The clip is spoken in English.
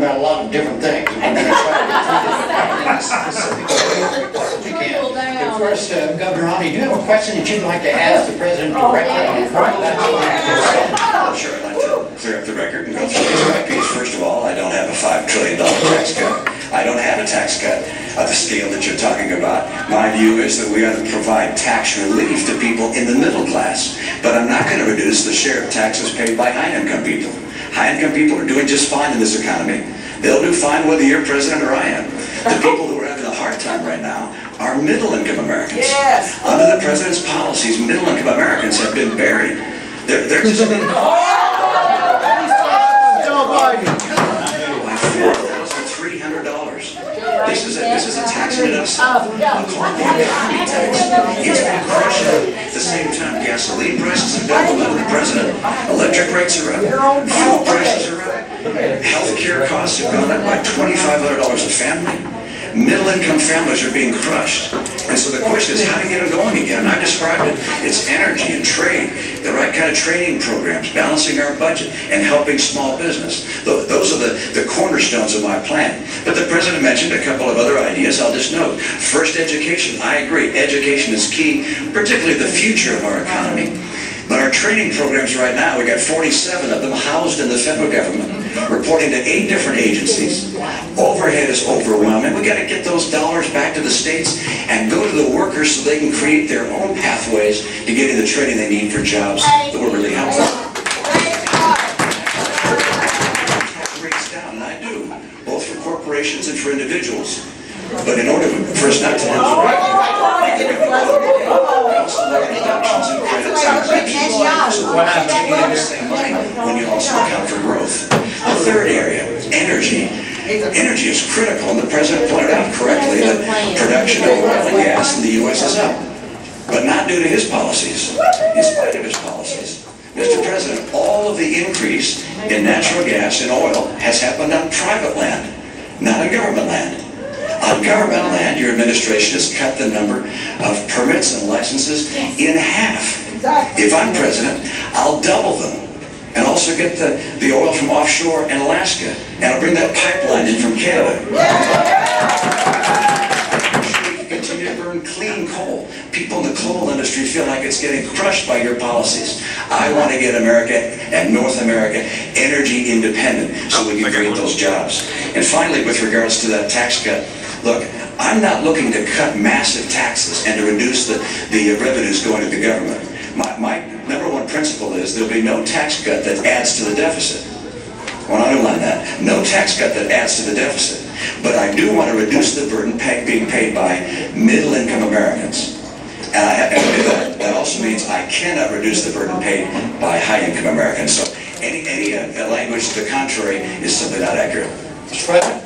about a lot of different things. We're going to try to specific we can. Of course, Governor Romney, do you have a question that you'd like to ask the President directly? Sure, I'd like to clear up the record and go through these right piece. First of all, I don't have a $5 trillion tax cut. I don't have a tax cut of the scale that you're talking about. My view is that we ought to provide tax relief to people in the middle class. But I'm not going to reduce the share of taxes paid by high-income people. High-income people are doing just fine in this economy. They'll do fine whether you're president or I am. The people who are having a hard time right now are middle-income Americans. Yes. Under the president's policies, middle-income Americans have been buried. They're just... This is a tax in itself. A corporate property tax. It's been crushing. At the same time, gasoline prices have doubled under the president. Electric rates are up. Fuel prices are up. Healthcare costs have gone up by $2,500 a family. Middle-income families are being crushed. And so the question is how to get them going again. And I described it. It's energy and trade, the right kind of training programs, balancing our budget, and helping small business. Those are the cornerstones of my plan. But the president mentioned a couple of other ideas. I'll just note. First, education. I agree. Education is key, particularly the future of our economy. But our training programs right now, we got 47 of them housed in the federal government, reporting to 8 different agencies. Overhead is overwhelming. We got to get those dollars back to the states and go to the workers so they can create their own pathways to getting the training they need for jobs that will really help them. Rates down, and I do, both for corporations and for individuals. But in order for us not to have the right, also look at deductions and credits and exemptions. So what happens to get the same money when you also account for growth? The third area, energy. Energy is critical, and the president pointed out correctly that production of oil and gas in the U.S. is up. But not due to his policies, in spite of his policies. Mr. President, all of the increase in natural gas and oil has happened on private land, not on government land. On government land, your administration has cut the number of permits and licenses in half. If I'm president, I'll double them. And also get the oil from offshore in Alaska. And I'll bring that pipeline in from Canada. Continue to burn clean coal. People in the coal industry feel like it's getting crushed by your policies. I want to get America and North America energy independent so we can create those jobs. And finally, with regards to that tax cut, look, I'm not looking to cut massive taxes and to reduce the revenues going to the government. My number one principle is there'll be no tax cut that adds to the deficit. I want to underline that. No tax cut that adds to the deficit. But I do want to reduce the burden being paid by middle-income Americans. And that also means I cannot reduce the burden paid by high-income Americans. So any language to the contrary is simply not accurate. Mr. President.